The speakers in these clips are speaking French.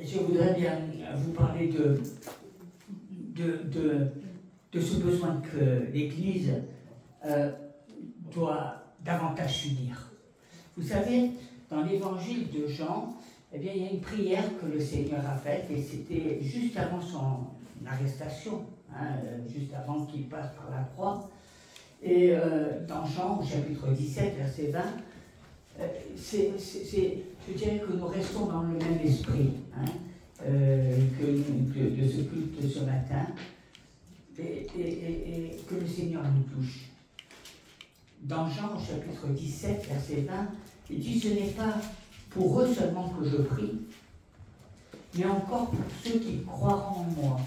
je voudrais bien vous parler de ce besoin que l'Église doit davantage s'unir. Vous savez, dans l'évangile de Jean, eh bien, il y a une prière que le Seigneur a faite, et c'était juste avant son arrestation, hein, juste avant qu'il passe par la croix. Et dans Jean, au chapitre 17, verset 20, je dirais que nous restons dans le même esprit, hein, que de ce culte de ce matin, et que le Seigneur nous touche. Dans Jean, au chapitre 17, verset 20, il dit « Ce n'est pas pour eux seulement que je prie, mais encore pour ceux qui croiront en moi,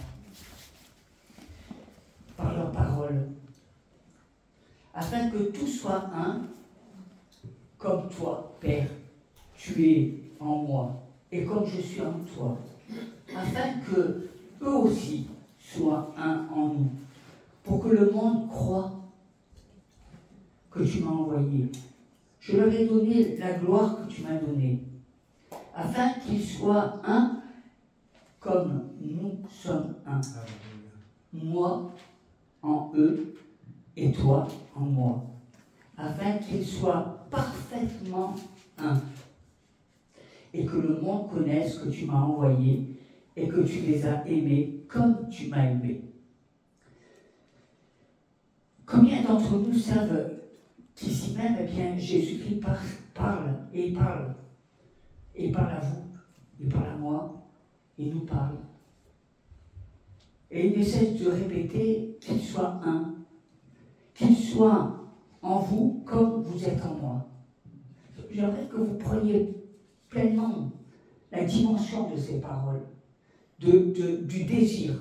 par leur parole, afin que tout soit un, comme toi, Père, tu es en moi, et comme je suis en toi, afin que eux aussi soient un en nous, pour que le monde croie que tu m'as envoyé. Je leur ai donné la gloire que tu m'as donnée, afin qu'ils soient un comme nous sommes un. Moi en eux et toi en moi, afin qu'ils soient parfaitement un, et que le monde connaisse que tu m'as envoyé et que tu les as aimés comme tu m'as aimé. Combien d'entre nous savent qu'ici même, eh bien, Jésus-Christ parle, et il parle. Et il parle à vous, il parle à moi, il nous parle. Et il ne cesse de répéter qu'il soit un, qu'il soit en vous comme vous êtes en moi. J'aimerais que vous preniez pleinement la dimension de ces paroles, du désir.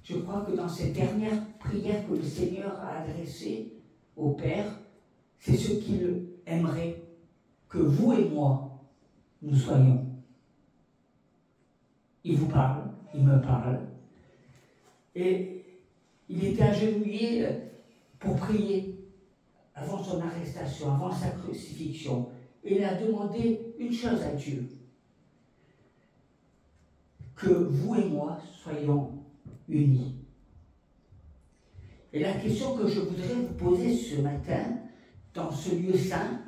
Je crois que dans cette dernière prière que le Seigneur a adressée au Père, c'est ce qu'il aimerait que vous et moi, nous soyons. Il vous parle, il me parle. Et il était agenouillé pour prier avant son arrestation, avant sa crucifixion. Et il a demandé une chose à Dieu, que vous et moi soyons unis. Et la question que je voudrais vous poser ce matin, dans ce lieu saint,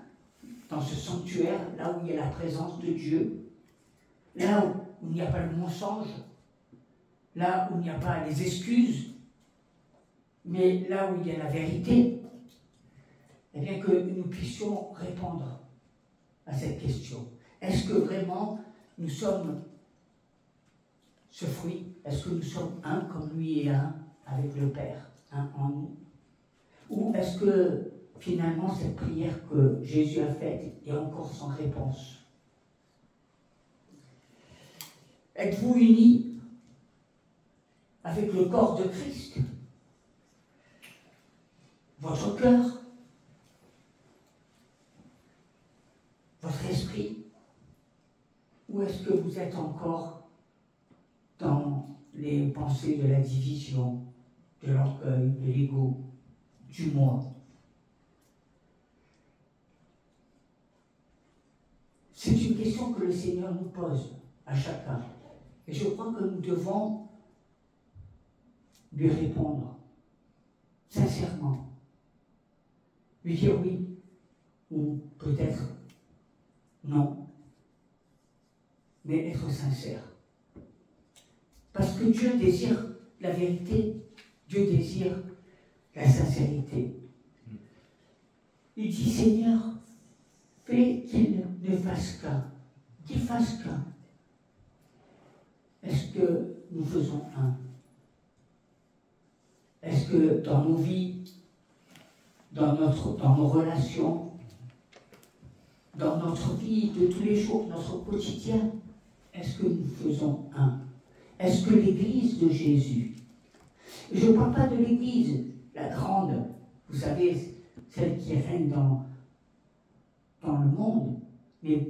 dans ce sanctuaire, là où il y a la présence de Dieu, là où il n'y a pas le mensonge, là où il n'y a pas les excuses, mais là où il y a la vérité, eh bien que nous puissions répondre à cette question. Est-ce que vraiment nous sommes ce fruit? Est-ce que nous sommes un comme lui est un avec le Père, un en nous? Ou est-ce que finalement cette prière que Jésus a faite est encore sans réponse? Êtes-vous unis avec le corps de Christ? Votre cœur? Votre esprit? Ou est-ce que vous êtes encore dans les pensées de la division, de l'orgueil, de l'ego, du moi? C'est une question que le Seigneur nous pose à chacun. Et je crois que nous devons lui répondre sincèrement. Lui dire oui ou peut-être non. Mais être sincère. Parce que Dieu désire la vérité, Dieu désire la sincérité. Il dit, Seigneur, fais qu'il ne fasse qu'un, qu'il fasse qu'un. Est-ce que nous faisons un? Est-ce que dans nos vies, dans nos relations, dans notre vie de tous les jours, notre quotidien, est-ce que nous faisons un? Est-ce que l'Église de Jésus, je ne parle pas de l'Église, la grande, vous savez, celle qui règne dans le monde, mais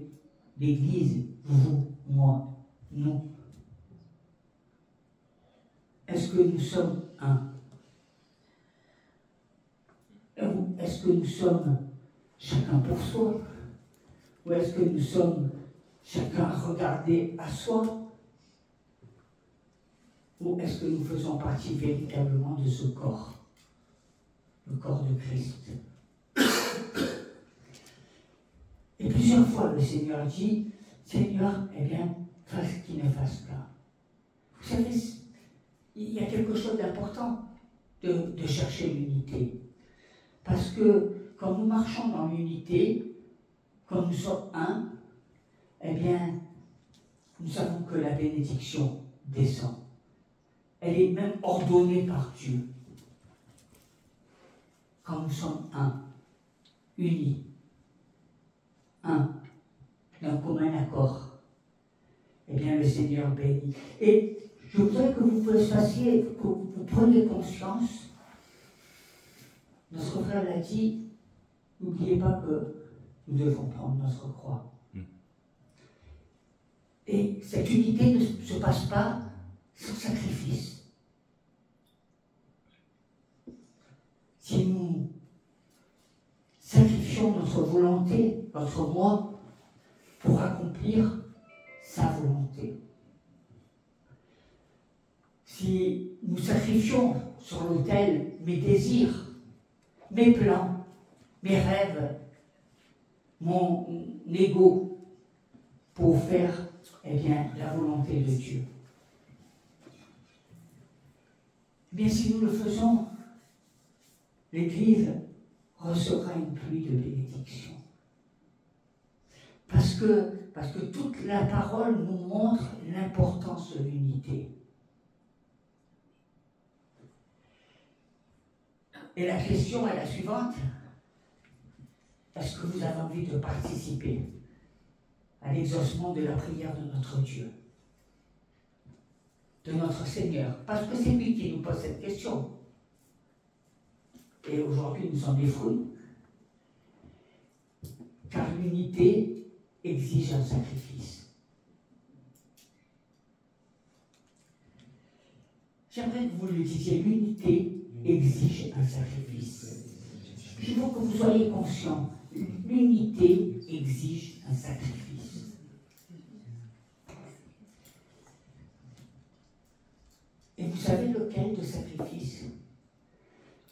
l'Église, vous, moi, nous. Est-ce que nous sommes un? Est-ce que nous sommes chacun pour soi? Ou est-ce que nous sommes chacun à regarder à soi ou est-ce que nous faisons partie véritablement de ce corps, le corps de Christ? Et plusieurs fois, le Seigneur dit, Seigneur, eh bien, fasse qu'il ne fasse pas. Vous savez, il y a quelque chose d'important de chercher l'unité. Parce que quand nous marchons dans l'unité, quand nous sommes un, eh bien, nous savons que la bénédiction descend. Elle est même ordonnée par Dieu. Quand nous sommes un, unis, un, d'un commun accord, eh bien, le Seigneur bénit. Et je voudrais que vous fassiez, que vous preniez conscience. Notre frère l'a dit, n'oubliez pas que nous devons prendre notre croix. Et cette unité ne se passe pas sans sacrifice. Si nous sacrifions notre volonté, notre moi, pour accomplir sa volonté, si nous sacrifions sur l'autel mes désirs, mes plans, mes rêves, mon ego, pour faire, eh bien, la volonté de Dieu. Eh bien, si nous le faisons, l'Église recevra une pluie de bénédiction. Parce que toute la parole nous montre l'importance de l'unité. Et la question est la suivante. Est-ce que vous avez envie de participer à l'exaucement de la prière de notre Dieu, de notre Seigneur? Parce que c'est lui qui nous pose cette question. Et aujourd'hui, nous sommes des fruits. Car l'unité exige un sacrifice. J'aimerais que vous le disiez, l'unité exige un sacrifice. Je veux que vous soyez conscients. L'unité exige un sacrifice. Et vous savez lequel de sacrifice?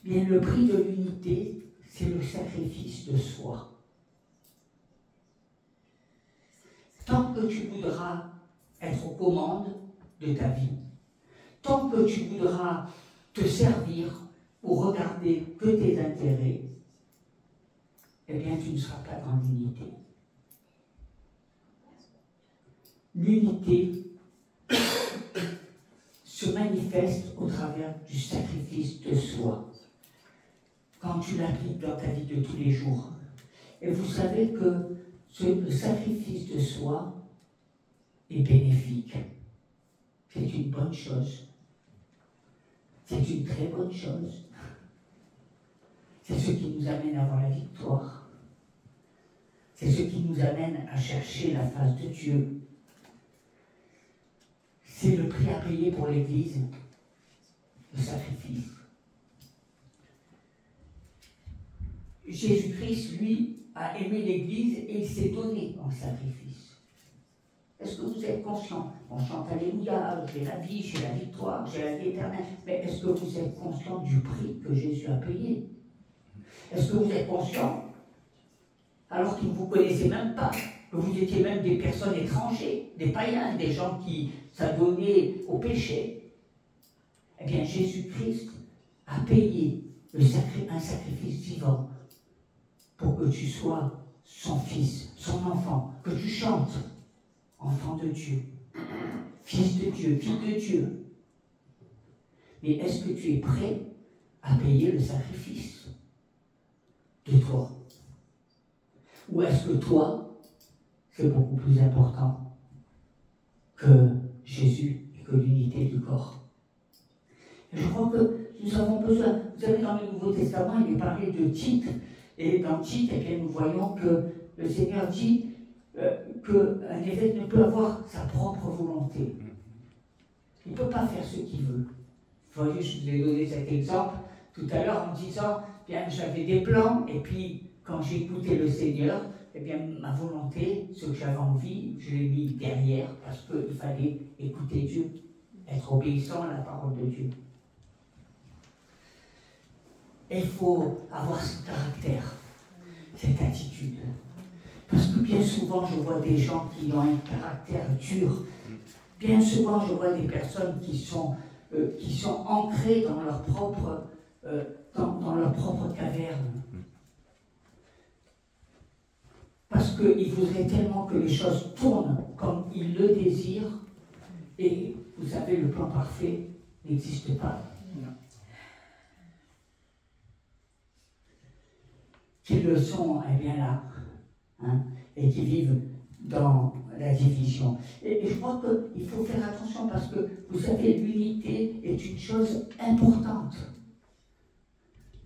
Bien, le prix de l'unité, c'est le sacrifice de soi. Tant que tu voudras être aux commandes de ta vie, tant que tu voudras te servir ou regarder que tes intérêts, eh bien, tu ne seras pas dans l'unité. L'unité se manifeste au travers du sacrifice de soi, quand tu l'appliques dans ta vie de tous les jours. Et vous savez que le sacrifice de soi est bénéfique. C'est une bonne chose. C'est une très bonne chose. C'est ce qui nous amène à avoir la victoire. C'est ce qui nous amène à chercher la face de Dieu. C'est le prix à payer pour l'Église, le sacrifice. Jésus-Christ, lui, a aimé l'Église et il s'est donné en sacrifice. Est-ce que vous êtes conscient? On chante Alléluia, j'ai la vie, j'ai la victoire, j'ai la vie éternelle. Mais est-ce que vous êtes conscient du prix que Jésus a payé? Est-ce que vous êtes conscient, alors qu'il ne vous connaissait même pas, que vous étiez même des personnes étrangères, des païens, des gens qui s'adonnaient au péché? Eh bien, Jésus-Christ a payé un sacrifice vivant pour que tu sois son fils, son enfant, que tu chantes, enfant de Dieu, fils de Dieu, fille de Dieu. Mais est-ce que tu es prêt à payer le sacrifice de toi? Ou est-ce que toi, c'est beaucoup plus important que Jésus et que l'unité du corps? Et je crois que nous avons besoin, vous savez, dans le Nouveau Testament, il est parlé de Tite, et dans Tite, eh bien, nous voyons que le Seigneur dit qu'un évêque ne peut avoir sa propre volonté. Il ne peut pas faire ce qu'il veut. Vous voyez, je vous ai donné cet exemple tout à l'heure en disant, bien, j'avais des plans, et puis quand j'ai écouté le Seigneur, eh bien, ma volonté, ce que j'avais envie, je l'ai mis derrière, parce qu'il fallait écouter Dieu. être obéissant à la parole de Dieu. Et il faut avoir ce caractère, cette attitude. Parce que bien souvent, je vois des gens qui ont un caractère dur. Bien souvent, je vois des personnes qui sont ancrées dans leur propre, dans leur propre caverne. Parce qu'ils voudraient tellement que les choses tournent comme ils le désirent. Et vous savez, le plan parfait n'existe pas. Qui le sont, eh bien là, hein, et qui vivent dans la division. Et je crois qu'il faut faire attention parce que, vous savez, l'unité est une chose importante.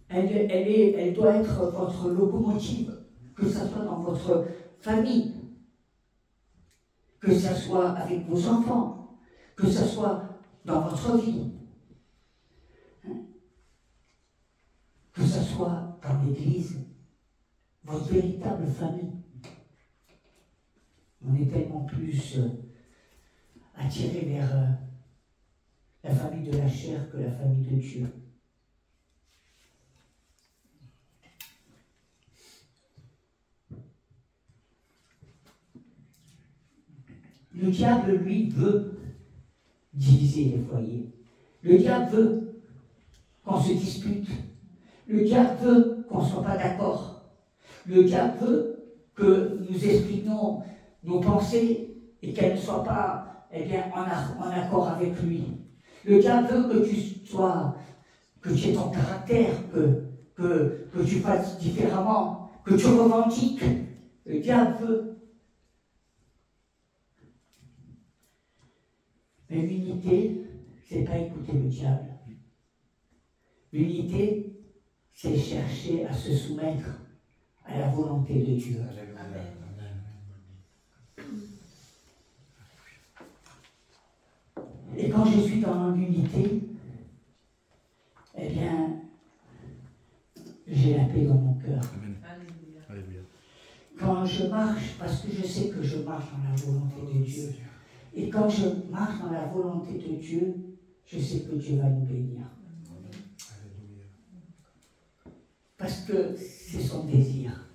Elle doit être votre locomotive, que ce soit dans votre famille, que ce soit avec vos enfants, que ce soit dans votre vie, hein, que ce soit dans l'église, votre véritable famille. On est tellement plus attiré vers la famille de la chair que la famille de Dieu. Le diable, lui, veut diviser les foyers. Le diable veut qu'on se dispute. Le diable veut qu'on ne soit pas d'accord. Le diable veut que nous exprimions nos pensées et qu'elles ne soient pas, eh bien, en accord avec lui. Le diable veut que tu aies ton caractère, que tu fasses différemment, que tu revendiques. Le diable veut. Mais l'unité, c'est pas écouter le diable. L'unité, c'est chercher à se soumettre à la volonté de Dieu. Amen. Et quand je suis dans l'unité, eh bien, j'ai la paix dans mon cœur. Alléluia. Quand je marche, parce que je sais que je marche dans la volonté de Dieu, et quand je marche dans la volonté de Dieu, je sais que Dieu va nous bénir. Parce que c'est son désir.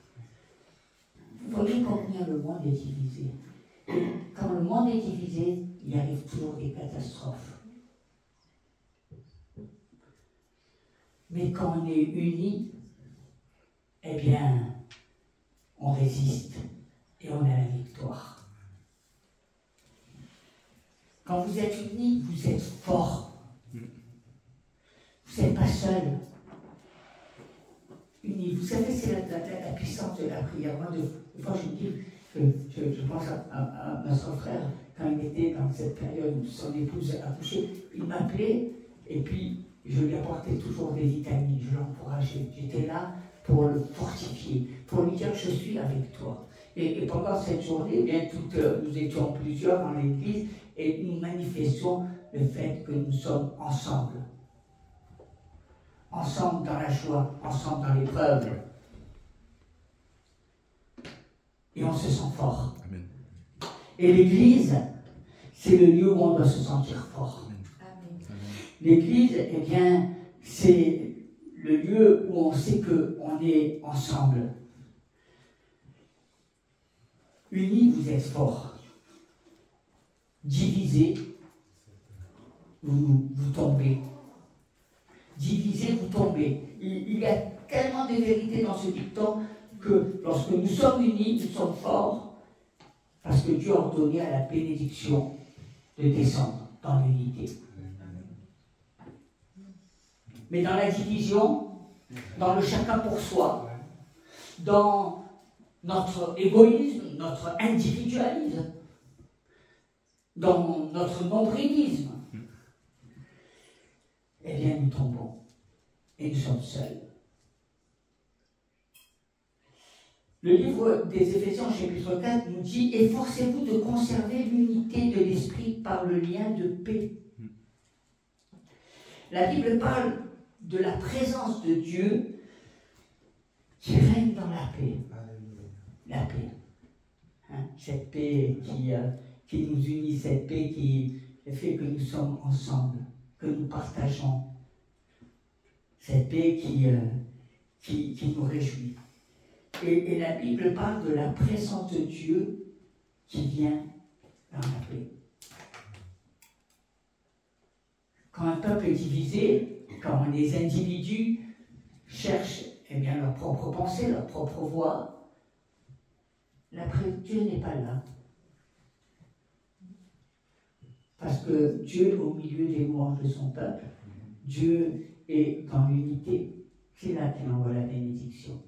Vous voyez combien le monde est divisé. Et quand le monde est divisé, il arrive toujours des catastrophes. Mais quand on est unis, eh bien, on résiste et on a la victoire. Quand vous êtes unis, vous êtes forts. Vous n'êtes pas seuls. Unis. Vous savez, c'est la puissance de la prière. Moi, des fois, je me dis, je pense à ma soeur frère, quand il était dans cette période où son épouse a accouché, il m'appelait et puis je lui apportais toujours des vitamines, je l'encourageais. J'étais là pour le fortifier, pour lui dire je suis avec toi. Et pendant cette journée, eh bien, nous étions plusieurs dans l'église et nous manifestions le fait que nous sommes ensemble. Ensemble dans la joie, ensemble dans l'épreuve. Et on se sent fort. Amen. Et l'église, c'est le lieu où on doit se sentir fort. Amen. L'église, eh bien, c'est le lieu où on sait qu'on est ensemble. Unis, vous êtes forts. Divisés, vous tombez. Divisés, vous tombez. Il y a tellement de vérité dans ce dicton que lorsque nous sommes unis, nous sommes forts parce que Dieu a ordonné à la bénédiction de descendre dans l'unité. Mais dans la division, dans le chacun pour soi, dans notre égoïsme, notre individualisme, dans notre nombrilisme, eh bien nous tombons et nous sommes seuls. Le livre des Éphésiens, chapitre 4, nous dit « Efforcez-vous de conserver l'unité de l'esprit par le lien de paix. » La Bible parle de la présence de Dieu qui règne dans la paix. La paix. Hein, cette paix qui nous unit, cette paix le fait que nous sommes ensemble, que nous partageons cette paix qui nous réjouit. Et la Bible parle de la présence de Dieu qui vient dans la paix. Quand un peuple est divisé, quand les individus cherchent leur propre pensée, leur propre voie, la paix de Dieu n'est pas là. Parce que Dieu, au milieu des louanges de son peuple, Dieu est dans l'unité. C'est là qu'il envoie la bénédiction.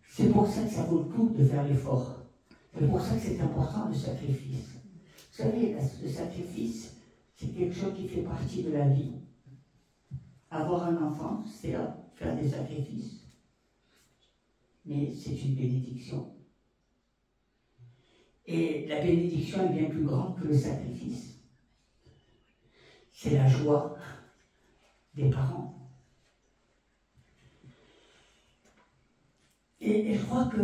C'est pour ça que ça vaut le coup de faire l'effort. C'est pour ça que c'est important le sacrifice. Vous savez, le sacrifice, c'est quelque chose qui fait partie de la vie. Avoir un enfant, c'est faire des sacrifices. Mais c'est une bénédiction. Et la bénédiction est bien plus grande que le sacrifice. C'est la joie des parents. Et je crois que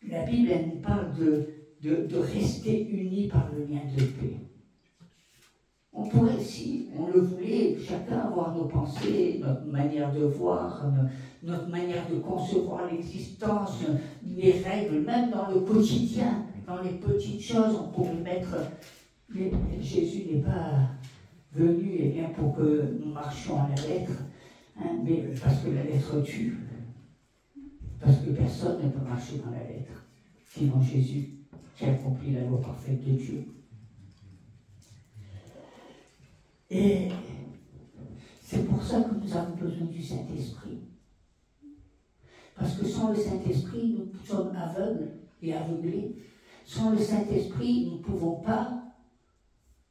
la Bible, elle nous parle de rester unis par le lien de paix. On pourrait, si on le voulait, chacun avoir nos pensées, notre manière de voir, notre manière de concevoir l'existence, les règles, même dans le quotidien, dans les petites choses, on pourrait mettre... Mais Jésus n'est pas venu pour que nous marchions à la lettre, mais parce que la lettre tue. Parce que personne ne peut marcher dans la lettre, sinon Jésus qui accomplit la loi parfaite de Dieu. Et c'est pour ça que nous avons besoin du Saint-Esprit. Parce que sans le Saint-Esprit, nous sommes aveugles et aveuglés. Sans le Saint-Esprit, nous ne pouvons pas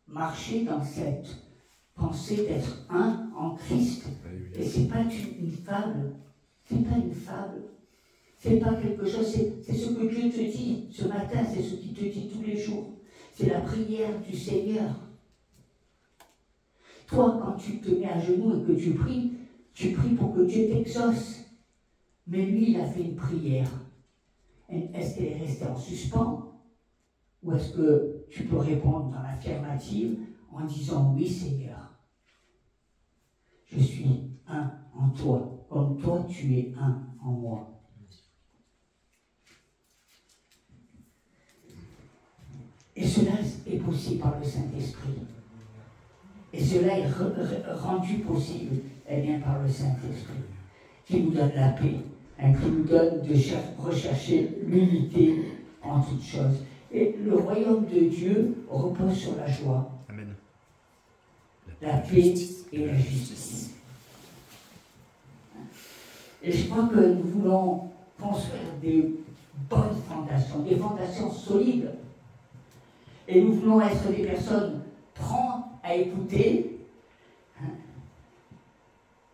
marcher dans cette pensée d'être un en Christ. Et ce n'est pas une fable. Ce n'est pas une fable. Ce n'est pas quelque chose, c'est ce que Dieu te dit ce matin, c'est ce qu'il te dit tous les jours. C'est la prière du Seigneur. Toi, quand tu te mets à genoux et que tu pries pour que Dieu t'exauce. Mais lui, il a fait une prière. Est-ce qu'elle est restée en suspens? Ou est-ce que tu peux répondre dans l'affirmative en disant oui, Seigneur, je suis un en toi, comme toi tu es un en moi. Et cela est possible par le Saint-Esprit. Et cela est rendu possible par le Saint-Esprit, qui nous donne la paix, qui nous donne de rechercher l'unité en toutes choses. Et le royaume de Dieu repose sur la joie, Amen. La paix et la justice. Et je crois que nous voulons construire des bonnes fondations, des fondations solides. Et nous voulons être des personnes promptes à écouter,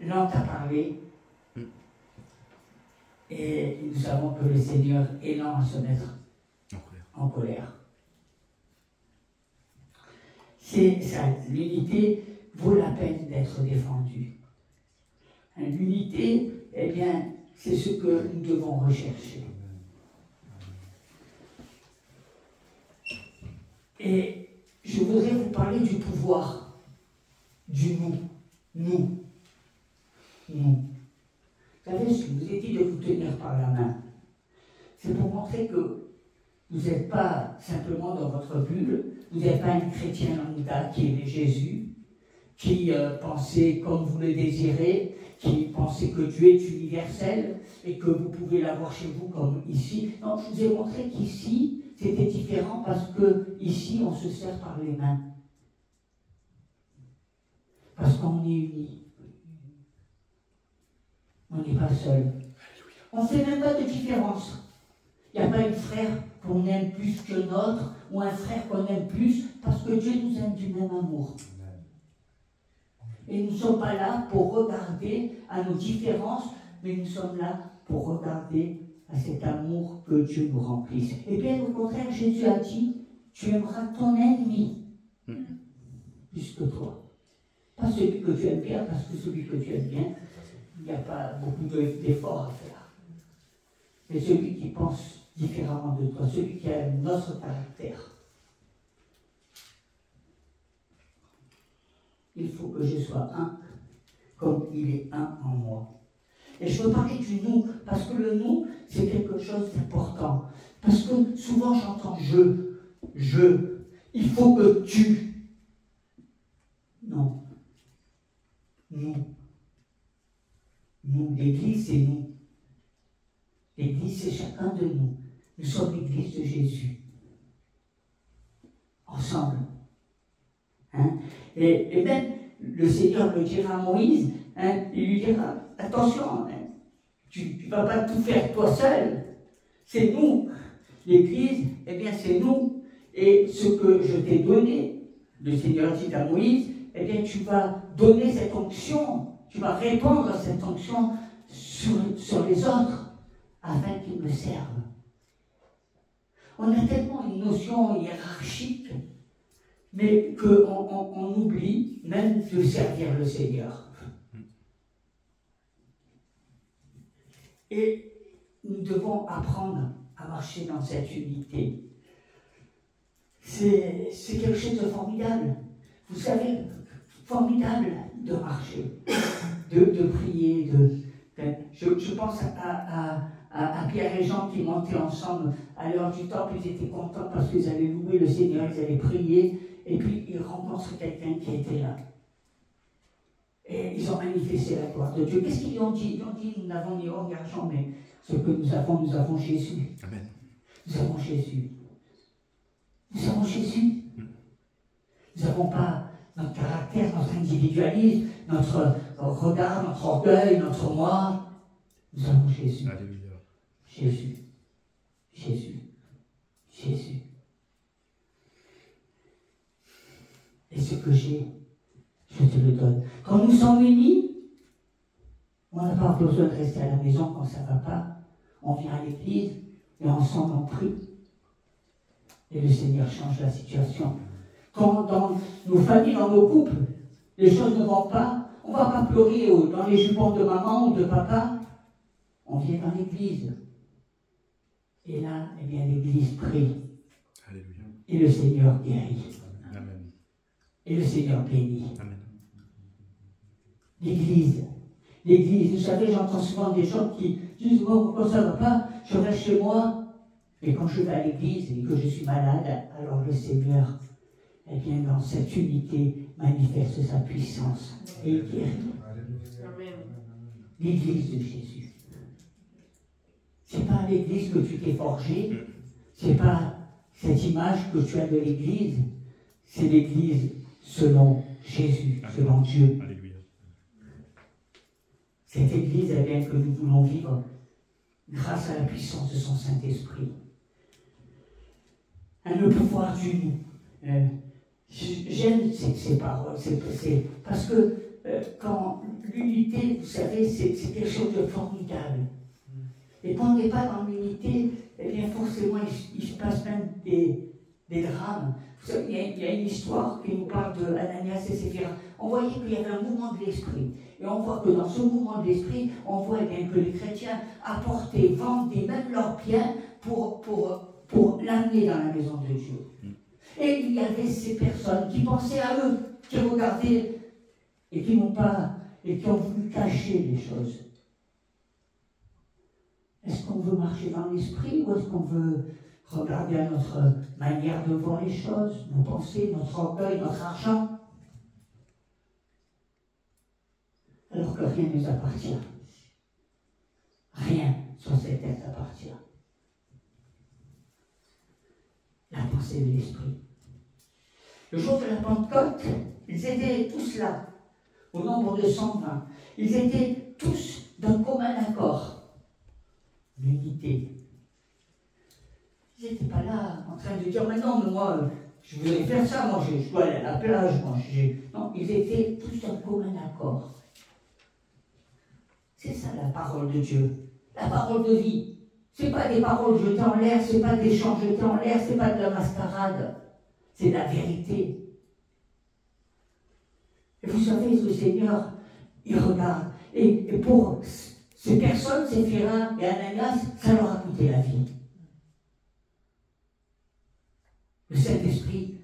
lentes à parler. Et nous savons que le Seigneur est lent à se mettre en colère. C'est ça, l'unité vaut la peine d'être défendue. L'unité, c'est ce que nous devons rechercher. Et je voudrais vous parler du pouvoir, du nous. Vous savez, ce que je vous ai dit de vous tenir par la main, c'est pour montrer que vous n'êtes pas simplement dans votre bulle, vous n'êtes pas un chrétien lambda qui aimait Jésus, qui pensait comme vous le désirez, qui pensait que Dieu est universel et que vous pouvez l'avoir chez vous comme ici. Non, je vous ai montré qu'ici, c'était différent parce que ici, on se sert par les mains. Parce qu'on est unis. On n'est pas seul. On ne fait même pas de différence. Il n'y a pas une frère qu'on aime plus que l'autre ou un frère qu'on aime plus parce que Dieu nous aime du même amour. Et nous ne sommes pas là pour regarder à nos différences, mais nous sommes là pour regarder à cet amour que Dieu nous remplisse. Et bien au contraire, Jésus a dit, tu aimeras ton ennemi plus que toi. Pas celui que tu aimes bien, parce que celui que tu aimes bien, il n'y a pas beaucoup d'efforts à faire. Mais celui qui pense différemment de toi, celui qui a un autre caractère. il faut que je sois un, comme il est un en moi. Et je veux parler du nous, parce que le nous, c'est quelque chose d'important. Parce que souvent j'entends je, il faut que tu. Non. Nous, l'Église, c'est nous. L'Église, c'est chacun de nous. Nous sommes l'Église de Jésus. Ensemble. Hein? Et même, le Seigneur le dira à Moïse, hein, il lui dira, attention, hein, tu ne vas pas tout faire toi seul. C'est nous. L'Église, eh bien, c'est nous. Et ce que je t'ai donné, le Seigneur dit à Moïse, eh bien, tu vas donner cette onction. Tu vas répandre cette onction sur les autres afin qu'ils me servent. On a tellement une notion hiérarchique, mais qu'on oublie même de servir le Seigneur. Et nous devons apprendre à marcher dans cette unité. C'est quelque chose de formidable. Vous savez, formidable de marcher, de prier. Je pense à Pierre et Jean qui montaient ensemble à l'heure du temple. Ils étaient contents parce qu'ils allaient louer le Seigneur, ils allaient prier, et puis ils rencontrent quelqu'un qui était là. Et ils ont manifesté la gloire de Dieu. Qu'est-ce qu'ils ont dit? Ils ont dit, nous n'avons ni or ni argent, mais ce que nous avons Jésus. Amen. Nous avons Jésus. Nous avons Jésus. Nous n'avons pas notre caractère, notre individualisme, notre regard, notre orgueil, notre moi. Nous avons Jésus. Alléluia. Jésus. Jésus. Jésus. Et ce que j'ai, je te le donne. Quand nous sommes unis, on n'a pas besoin de rester à la maison quand ça ne va pas. On vient à l'église et ensemble on prie. Et le Seigneur change la situation. Quand dans nos familles, dans nos couples, les choses ne vont pas, on ne va pas pleurer dans les jupons de maman ou de papa. On vient dans l'église. Et là, eh bien, l'église prie. Alléluia. Et le Seigneur guérit. Amen. Et le Seigneur bénit. Amen. L'église. L'église. Vous savez, j'entends souvent des gens qui disent, bon, quand ça ne va pas, je reste chez moi. Et quand je vais à l'église et que je suis malade, alors le Seigneur, eh bien, dans cette unité, manifeste sa puissance et guérit. L'église de Jésus. C'est pas l'église que tu t'es forgée, c'est pas cette image que tu as de l'église, c'est l'église selon Jésus, selon Dieu. Alléluia. Cette église, eh bien, que nous voulons vivre grâce à la puissance de son Saint-Esprit. Le pouvoir du nous. J'aime ces paroles, parce que quand l'unité, vous savez, c'est quelque chose de formidable. Et quand on n'est pas dans l'unité, eh bien forcément, il se passe même des drames. Vous savez, il y a une histoire qui nous parle de Ananias et Séphira. On voyait qu'il y avait un mouvement de l'esprit. Et on voit que dans ce mouvement de l'esprit, on voit bien que les chrétiens apportaient, vendaient même leurs biens pour l'amener dans la maison de Dieu. Et il y avait ces personnes qui pensaient à eux, qui regardaient et qui n'ont pas, et qui ont voulu cacher les choses. Est-ce qu'on veut marcher dans l'esprit ou est-ce qu'on veut regarder à notre manière de voir les choses, nos pensées, notre orgueil, notre argent? Alors que rien ne nous appartient. Rien sur cette terre appartient. La pensée de l'esprit. Le jour de la Pentecôte, ils étaient tous là, au nombre de 120. Ils étaient tous d'un commun accord. L'unité. Ils n'étaient pas là en train de dire, mais non, mais moi, je voulais faire ça, moi, je dois aller à la plage, moi, non, ils étaient tous d'un commun accord. C'est ça la parole de Dieu, la parole de vie. Ce n'est pas des paroles jetées en l'air, ce n'est pas des chants jetés en l'air, ce n'est pas de la mascarade, c'est la vérité. Et vous savez, le Seigneur, il regarde, et pour ces personnes, Séphira et Ananias, ça leur a coûté la vie. Le Saint-Esprit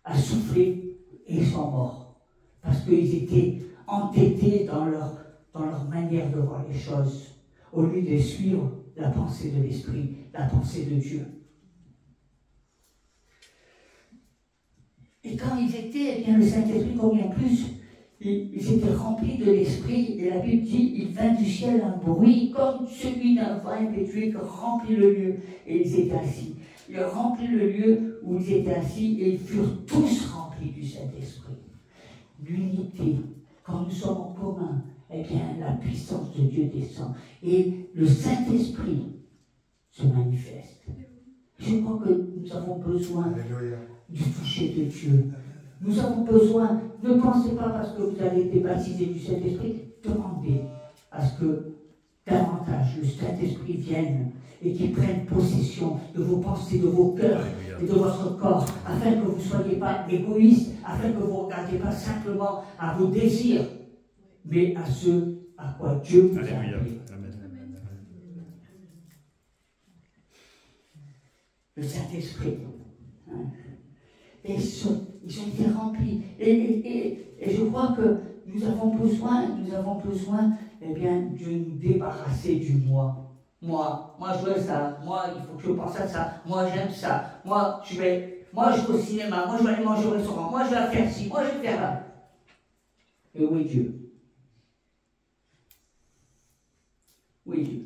a soufflé et ils sont morts. Parce qu'ils étaient entêtés dans leur manière de voir les choses, au lieu de suivre la pensée de l'Esprit, la pensée de Dieu. Et quand ils étaient, eh bien, le Saint-Esprit, combien plus, ils étaient remplis de l'Esprit, et la Bible dit, il vint du ciel un bruit comme celui d'un vent impétueux qui remplit le lieu, et ils étaient assis. Il remplit le lieu où ils étaient assis, et ils furent tous remplis du Saint-Esprit. L'unité, quand nous sommes en commun, eh bien, la puissance de Dieu descend, et le Saint-Esprit se manifeste. Je crois que nous avons besoin du toucher de Dieu. Nous avons besoin, ne pensez pas parce que vous avez été baptisé du Saint-Esprit, demandez à ce que davantage le Saint-Esprit vienne et qu'il prenne possession de vos pensées, de vos cœurs et de votre corps, afin que vous ne soyez pas égoïstes, afin que vous ne regardiez pas simplement à vos désirs, mais à ce à quoi Dieu vous a appelé. Le Saint-Esprit. Hein. Et ils ont été remplis. Et je crois que nous avons besoin, eh bien, de nous débarrasser du moi. Moi, je veux ça. Moi, il faut que je pense à ça. Moi, j'aime ça. Moi, je vais au cinéma. Moi, je vais aller manger au restaurant. Moi, je vais faire ci. Moi, je vais faire là. Et où est Dieu? Où est Dieu?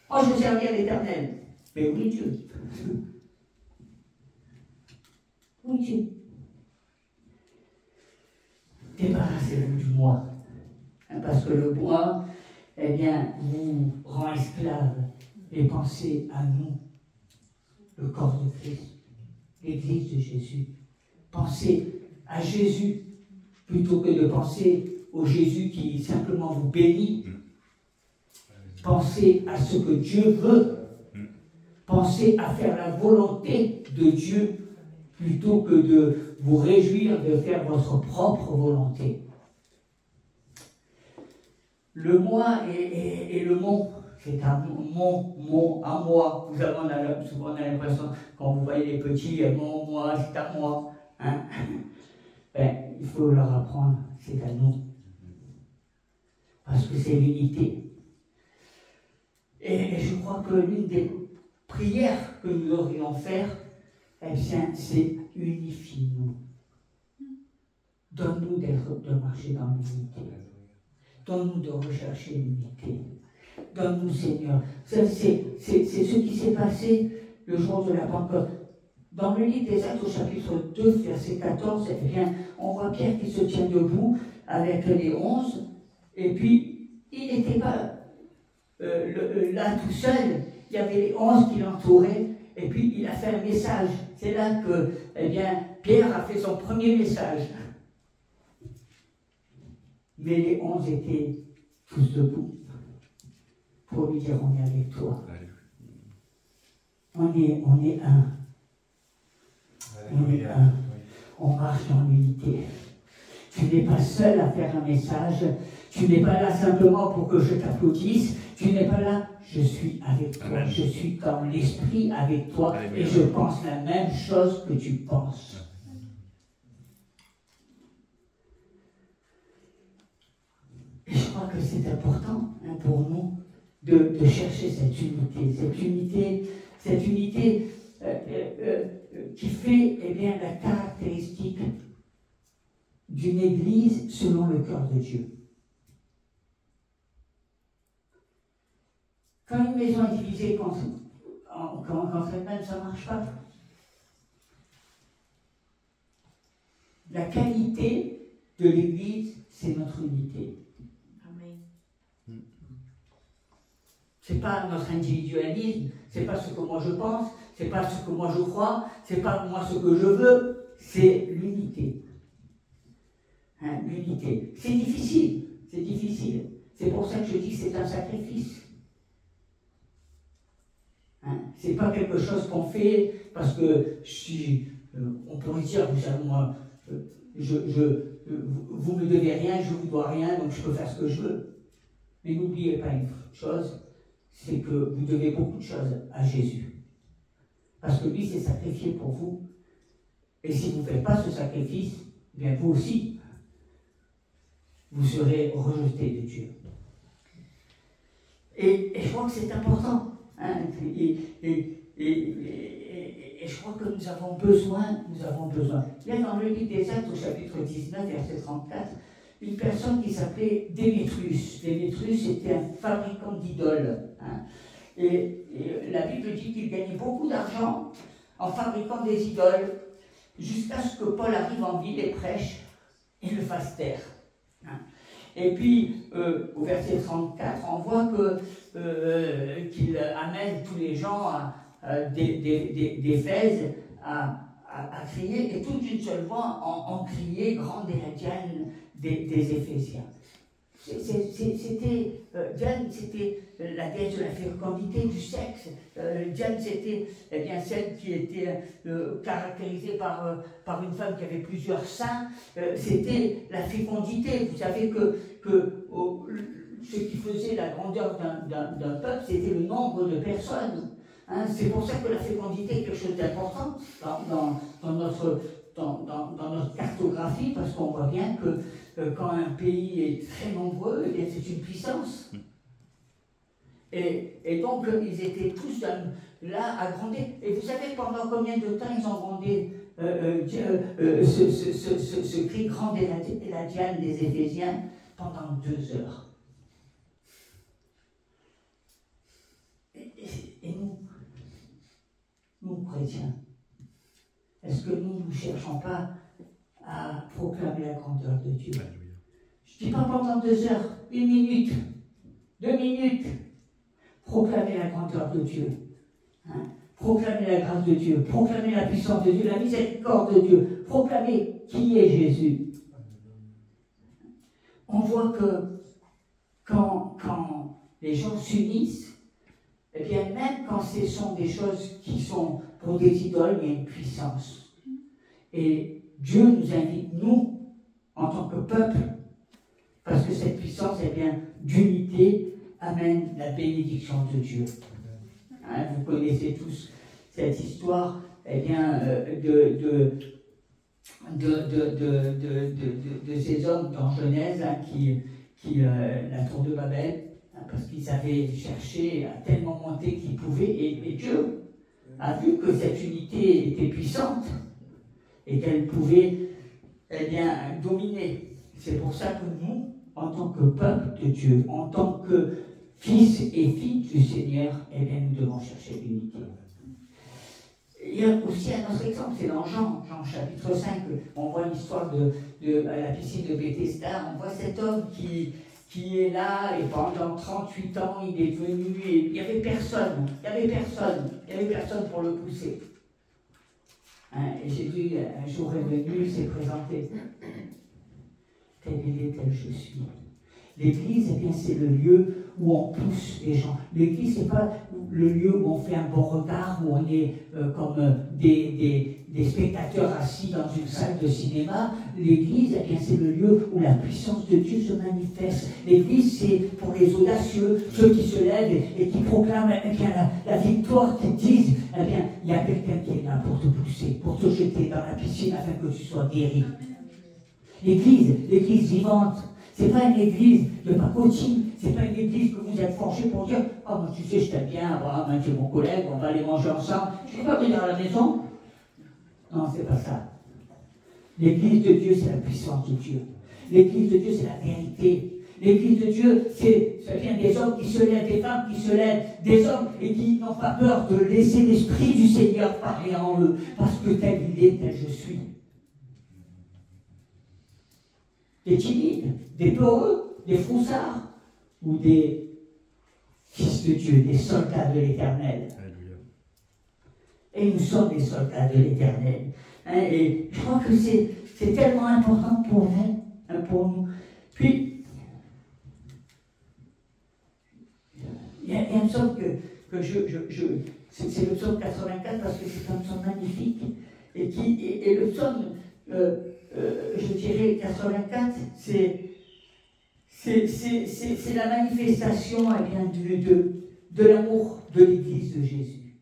Oh, je veux servir l'Éternel. Mais où est Dieu? Oui, Dieu. Débarrassez-vous du moi. Parce que le moi, eh bien, vous rend esclave. Et pensez à nous, le corps de Christ, l'Église de Jésus. Pensez à Jésus, plutôt que de penser au Jésus qui simplement vous bénit. Pensez à ce que Dieu veut. Pensez à faire la volonté de Dieu, plutôt que de vous réjouir de faire votre propre volonté. Le moi et le mon, c'est un mon, à moi. Souvent on a l'impression, quand vous voyez les petits, mon, moi, c'est à moi. Hein? Ben, il faut leur apprendre, c'est à nous. Parce que c'est l'unité. Et je crois que l'une des prières que nous devrions faire, eh bien, c'est unifie-nous. Donne-nous de marcher dans l'unité. Donne-nous de rechercher l'unité. Donne-nous, Seigneur. C'est ce qui s'est passé le jour de la Pentecôte. Dans le livre des Actes au chapitre 2, verset 14, eh bien, on voit Pierre qui se tient debout avec les 11, et puis il n'était pas là tout seul, il y avait les 11 qui l'entouraient, et puis il a fait un message. C'est là que, eh bien, Pierre a fait son premier message. Mais les 11 étaient tous debout pour lui dire, on est avec toi. On est un. On est un. On marche dans l'unité. Tu n'es pas seul à faire un message. Tu n'es pas là simplement pour que je t'applaudisse. Tu n'es pas là. Je suis avec toi. Amen. Je suis dans l'esprit avec toi. Alléluia. Et je pense la même chose que tu penses. Et je crois que c'est important pour nous de chercher cette unité qui fait, eh bien, la caractéristique d'une église selon le cœur de Dieu. Quand une maison est divisée quand elle-même, ça ne marche pas. La qualité de l'église, c'est notre unité. Amen. C'est pas notre individualisme, c'est pas ce que moi je pense, c'est pas ce que moi je crois, c'est pas moi ce que je veux, c'est l'unité. Hein, l'unité. C'est difficile. C'est pour ça que je dis que c'est un sacrifice. Hein, c'est pas quelque chose qu'on fait parce que on pourrait dire, vous savez, moi, vous ne me devez rien, je ne vous dois rien, donc je peux faire ce que je veux. Mais n'oubliez pas une chose, c'est que vous devez beaucoup de choses à Jésus. Parce que lui s'est sacrifié pour vous. Et si vous ne faites pas ce sacrifice, bien vous aussi, vous serez rejeté de Dieu. Et je crois que c'est important. Hein, et je crois que nous avons besoin. Il y a dans le livre des Actes, au chapitre 19, verset 34, une personne qui s'appelait Démétrius. Démétrius était un fabricant d'idoles. Hein, et la Bible dit qu'il gagnait beaucoup d'argent en fabriquant des idoles, jusqu'à ce que Paul arrive en ville et prêche et le fasse taire. Hein. Et puis, au verset 34, on voit qu'il amène tous les gens d'Éphèse à crier, et toute une seule voix en criait, grande est la Diane des Éphésiens. Diane, c'était la déesse de la fécondité, du sexe. Diane, c'était celle qui était caractérisée par une femme qui avait plusieurs seins. C'était la fécondité. Vous savez que ce qui faisait la grandeur d'un peuple, c'était le nombre de personnes. Hein, c'est pour ça que la fécondité est quelque chose d'important dans notre cartographie, parce qu'on voit bien que quand un pays est très nombreux, c'est une puissance. Et donc, ils étaient tous là à gronder. Et vous savez pendant combien de temps ils ont grondé ce cri grande est la Diane des Éphésiens? Pendant 2 heures. Et nous chrétiens, est-ce que nous ne cherchons pas à proclamer la grandeur de Dieu? Je ne dis pas pendant 2 heures, 1 minute, 2 minutes. Proclamer la grandeur de Dieu. Hein? Proclamer la grâce de Dieu. Proclamer la puissance de Dieu, la miséricorde de Dieu. Proclamer qui est Jésus. On voit que quand les gens s'unissent, eh bien même quand ce sont des choses qui sont pour des idoles, il y a une puissance. Et Dieu nous invite, nous, en tant que peuple, parce que cette puissance, eh bien, d'unité, amène la bénédiction de Dieu. Hein, vous connaissez tous cette histoire, eh bien, de ces hommes dans Genèse, hein, la tour de Babel, hein, parce qu'ils avaient cherché à tellement monter qu'ils pouvaient, et Dieu a vu que cette unité était puissante et qu'elle pouvait, eh bien, dominer. C'est pour ça que nous, en tant que peuple de Dieu, en tant que fils et filles du Seigneur, eh bien, nous devons chercher l'unité. Il y a aussi un autre exemple, c'est dans Jean chapitre 5, on voit l'histoire à la piscine de Bethesda, on voit cet homme qui est là, et pendant 38 ans, il est venu, et il n'y avait personne pour le pousser. Hein, et Jésus, un jour est venu, il s'est présenté. Tel il est, tel je suis. L'église, eh bien, c'est le lieu où on pousse les gens. L'église, ce n'est pas le lieu où on fait un bon regard, où on est comme des spectateurs assis dans une salle de cinéma. L'église, eh bien, c'est le lieu où la puissance de Dieu se manifeste. L'église, c'est pour les audacieux, ceux qui se lèvent et qui proclament, eh bien, la victoire, qui disent, eh bien, il y a quelqu'un qui est là pour te pousser, pour te jeter dans la piscine afin que tu sois guéri. L'église vivante, c'est pas une église de pacotille, c'est pas une église que vous êtes forgé pour dire « Ah, oh, tu sais, je t'aime bien, Abraham, tu es mon collègue, on va aller manger ensemble, je ne peux pas venir à la maison. » Non, c'est pas ça. L'église de Dieu, c'est la puissance de Dieu. L'église de Dieu, c'est la vérité. L'église de Dieu, ça vient des hommes qui se lèvent, des femmes qui se lèvent, des hommes et qui n'ont pas peur de laisser l'Esprit du Seigneur parler en eux, parce que tel il est, tel je suis. Des timides, des peureux, des froussards, ou des fils de Dieu, des soldats de l'Éternel. Et nous sommes des soldats de l'Éternel. Hein, et je crois que c'est tellement important pour nous, hein, pour nous. Puis, il y a un psaume que c'est le psaume 84 parce que c'est un psaume magnifique, et le psaume, je dirais 84, c'est la manifestation, eh bien, de l'amour de l'Église de Jésus.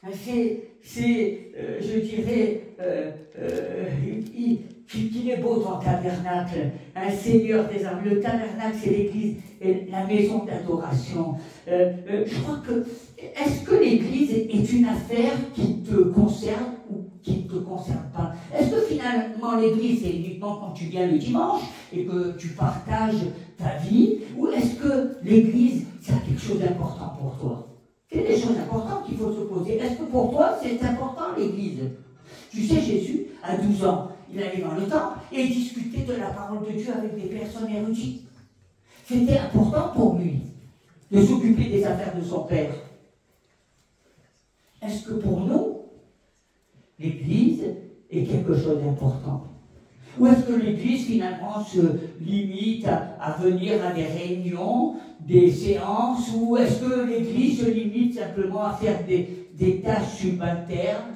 Je dirais, qu'il est beau ton tabernacle, un Seigneur des armes. Le tabernacle, c'est l'église, et la maison d'adoration. Je crois que, est-ce que l'église est une affaire qui te concerne ou qui ne te concerne pas? Est-ce que finalement l'église, c'est uniquement quand tu viens le dimanche et que tu partages ta vie? Ou est-ce que l'église, c'est quelque chose d'important pour toi? C'est des choses importantes qu'il faut se poser. Est-ce que pour toi, c'est important l'église? Tu sais, Jésus, à 12 ans, il allait dans le temple et il discutait de la parole de Dieu avec des personnes érudites. C'était important pour lui de s'occuper des affaires de son Père. Est-ce que pour nous, l'Église est quelque chose d'important? Ou est-ce que l'Église, finalement, se limite à venir à des réunions, des séances, ou est-ce que l'Église se limite simplement à faire des tâches subalternes?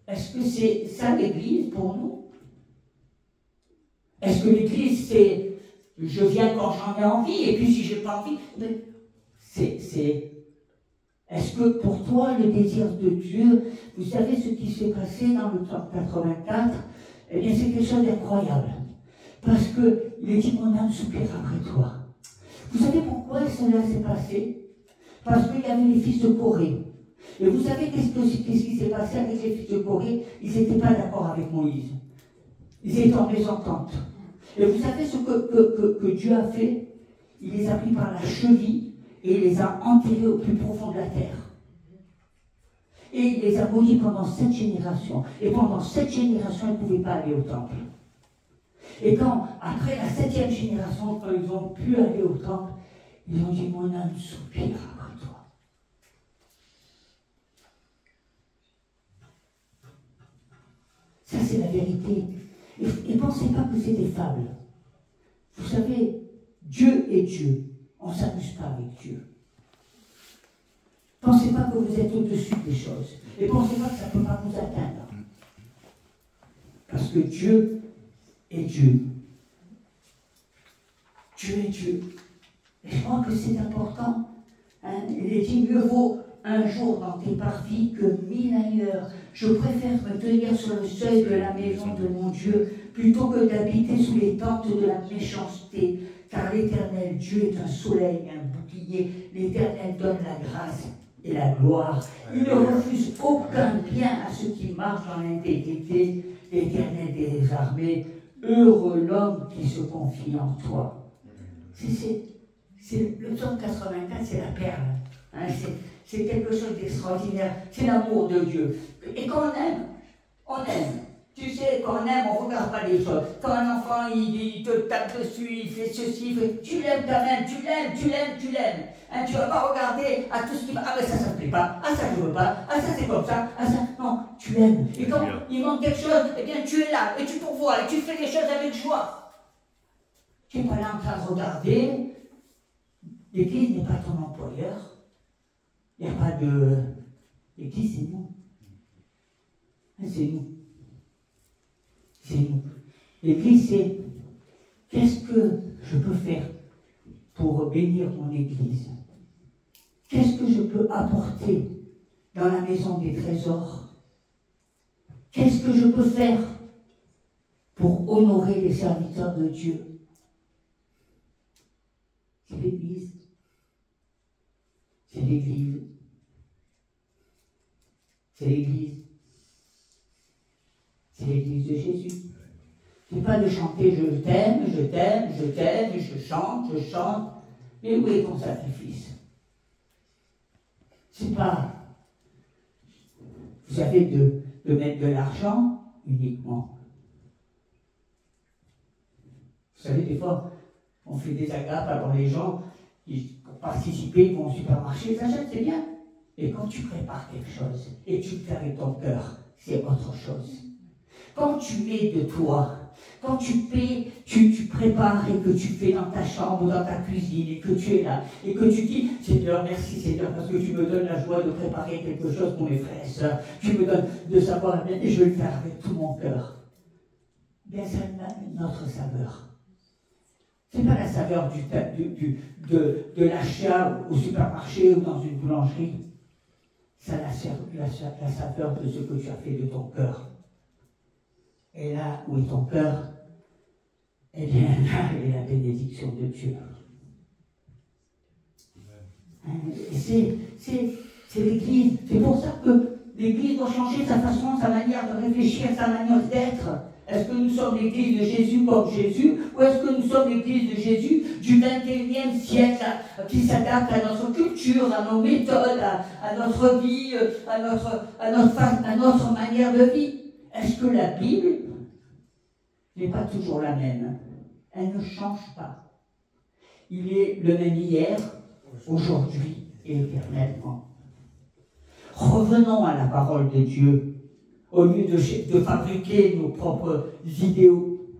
Est-ce que c'est ça l'Église pour nous? Est-ce que l'Église, c'est je viens quand j'en ai envie, et puis si j'ai pas envie, est-ce que pour toi, le désir de Dieu, vous savez ce qui s'est passé dans le psaume 84? Eh bien, c'est quelque chose d'incroyable. Parce qu'il est dit, mon âme soupire après toi. Vous savez pourquoi cela s'est passé? Parce qu'il y avait les fils de Corée. Et vous savez qu'est-ce qui s'est passé avec les fils de Corée? Ils n'étaient pas d'accord avec Moïse. Ils étaient en mésentente. Et vous savez ce que Dieu a fait? Il les a pris par la cheville et il les a enterrés au plus profond de la terre. Et il les a maudits pendant 7 générations. Et pendant 7 générations, ils ne pouvaient pas aller au temple. Et quand, après la 7e génération, quand ils ont pu aller au temple, ils ont dit, mon âme soupire après toi. Ça, c'est la vérité. Et ne pensez pas que c'est des fables. Vous savez, Dieu est Dieu. On ne s'amuse pas avec Dieu. Pensez pas que vous êtes au-dessus des choses. Et pensez pas que ça ne peut pas vous atteindre. Parce que Dieu est Dieu. Dieu est Dieu. Et je crois que c'est important. Hein? Il est dit, mieux vaut un jour dans tes parvis que 1000 ailleurs. Je préfère me tenir sur le seuil de la maison de mon Dieu plutôt que d'habiter sous les tentes de la méchanceté. Car l'Éternel, Dieu est un soleil, un bouclier. L'Éternel donne la grâce et la gloire. Il ne refuse aucun bien à ceux qui marchent dans l'intégrité. L'Éternel des armées, heureux l'homme qui se confie en toi. Le psaume 84, c'est la perle. Hein, c'est quelque chose d'extraordinaire. C'est l'amour de Dieu. Et quand on aime, on aime. Tu sais, quand on aime, on ne regarde pas les choses. Quand un enfant, il te tape dessus, il fait ceci, tu l'aimes quand même, tu l'aimes. Hein, tu ne vas pas regarder à tout ce qui va. Ah, mais ça ne me plaît pas. Ah, ça, je ne veux pas. Ah, ça, c'est comme ça. Ah, ça, non, tu l'aimes. Et quand il manque quelque chose, eh bien, tu es là, et tu pourvois, et tu fais les choses avec joie. Tu n'es pas là en train de regarder. L'Église n'est pas ton employeur. Il n'y a pas de... L'Église, c'est nous. C'est nous. C'est nous. L'Église, c'est qu'est-ce que je peux faire pour bénir mon Église? Qu'est-ce que je peux apporter dans la maison des trésors? Qu'est-ce que je peux faire pour honorer les serviteurs de Dieu? C'est l'Église. C'est l'Église. C'est l'Église. C'est l'Église de Jésus. C'est pas de chanter je t'aime, je chante. Mais où est ton sacrifice? C'est pas, vous savez, de mettre de l'argent uniquement. Vous savez, des fois, on fait des agapes, alors les gens, pour participer, ils vont au supermarché, ils achètent, c'est bien. Et quand tu prépares quelque chose, et tu le fais avec ton cœur, c'est autre chose. Quand tu mets de toi, quand tu prépares et que tu fais dans ta chambre, dans ta cuisine, et que tu es là, et que tu dis, Seigneur, merci Seigneur, parce que tu me donnes la joie de préparer quelque chose pour mes frères et sœurs, tu me donnes de savoir, et je vais le faire avec tout mon cœur. Bien, ça a une autre saveur. Ce n'est pas la saveur de l'achat au supermarché ou dans une boulangerie. ça a la saveur de ce que tu as fait de ton cœur. Et là où est ton cœur, eh bien là est la bénédiction de Dieu. C'est l'Église. C'est pour ça que l'Église doit changer sa façon, sa manière de réfléchir, sa manière d'être. Est-ce que nous sommes l'Église de Jésus comme Jésus, ou est-ce que nous sommes l'Église de Jésus du 21e siècle qui s'adapte à notre culture, à nos méthodes, à notre vie, à notre manière de vie? Est-ce que la Bible n'est pas toujours la même? Elle ne change pas. Il est le même hier, aujourd'hui et éternellement. Revenons à la parole de Dieu, au lieu de fabriquer nos propres idéaux.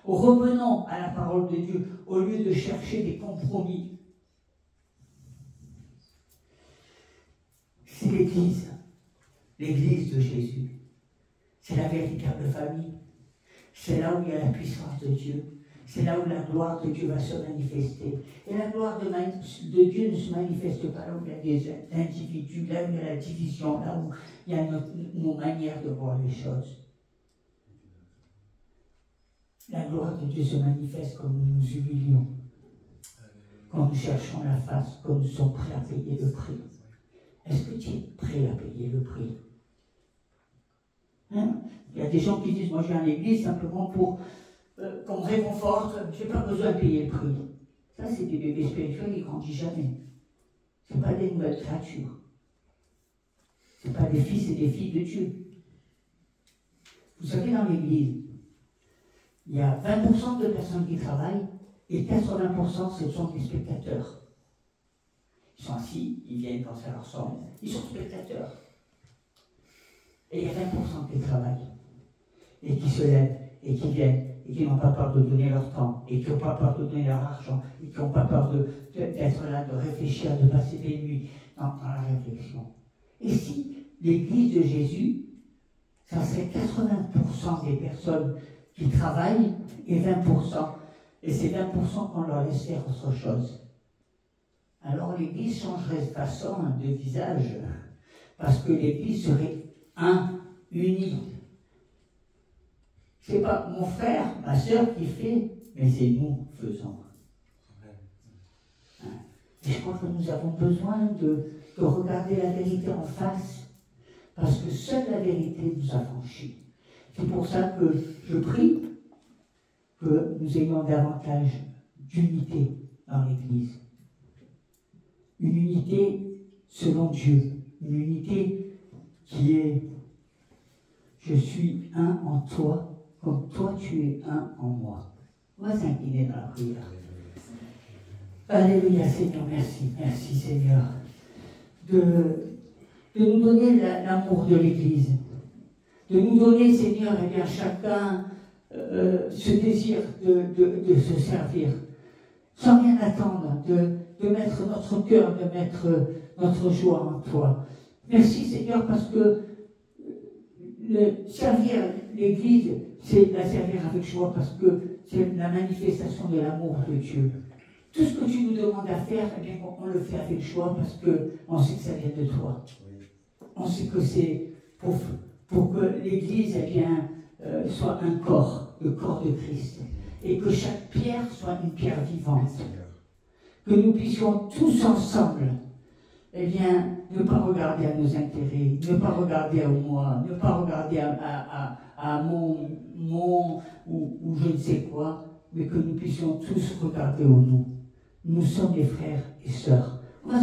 Revenons à la parole de Dieu, au lieu de chercher des compromis. C'est l'Église de Jésus. C'est la véritable famille. C'est là où il y a la puissance de Dieu. C'est là où la gloire de Dieu va se manifester. Et la gloire de Dieu ne se manifeste pas là où il y a des individus, là où il y a la division, là où il y a nos manières de voir les choses. La gloire de Dieu se manifeste quand nous nous humilions, quand nous cherchons la face, quand nous sommes prêts à payer le prix. Est-ce que tu es prêt à payer le prix? Il y a des gens qui disent, moi je viens à l'église simplement pour qu'on me réconforte, je n'ai pas besoin de payer le prix. Ça, c'est des bébés spirituels, ils ne grandissent jamais. Ce ne sont pas des nouvelles créatures. Ce ne sont pas des fils et des filles de Dieu. Vous savez, dans l'église, il y a 20% de personnes qui travaillent et 80% ce sont des spectateurs. Ils sont assis, ils viennent quand ça leur semble, ils sont spectateurs. Et il y a 20% qui travaillent et qui se lèvent et qui viennent et qui n'ont pas peur de donner leur temps et qui n'ont pas peur de donner leur argent et qui n'ont pas peur d'être là, de réfléchir, de passer des nuits dans la réflexion. Et si l'Église de Jésus, ça serait 80% des personnes qui travaillent et 20%, et c'est 20% qu'on leur laisse faire autre chose. Alors l'Église changerait de façon, de visage, parce que l'Église serait unie. C'est pas mon frère, ma soeur qui fait, mais c'est nous qui faisons. Et je crois que nous avons besoin de regarder la vérité en face, parce que seule la vérité nous affranchit. C'est pour ça que je prie que nous ayons davantage d'unité dans l'Église. Une unité selon Dieu, une unité qui est « Je suis un en toi, comme toi tu es un en moi ». On va s'incliner dans la prière. Alléluia Seigneur, merci, merci Seigneur de nous donner l'amour de l'Église, de nous donner Seigneur, eh bien, chacun ce désir de se servir, sans rien attendre, de mettre notre cœur, de mettre notre joie en toi. Merci Seigneur parce que servir l'Église, c'est la servir avec joie parce que c'est la manifestation de l'amour de Dieu. Tout ce que tu nous demandes à faire, eh bien, on le fait avec joie parce qu'on sait que ça vient de toi. On sait que c'est pour que l'Église eh bien, soit un corps, le corps de Christ. Et que chaque pierre soit une pierre vivante. Que nous puissions tous ensemble eh bien, ne pas regarder à nos intérêts, ne pas regarder à moi, ne pas regarder à mon ou je ne sais quoi, mais que nous puissions tous regarder au nous. Nous sommes des frères et sœurs. On va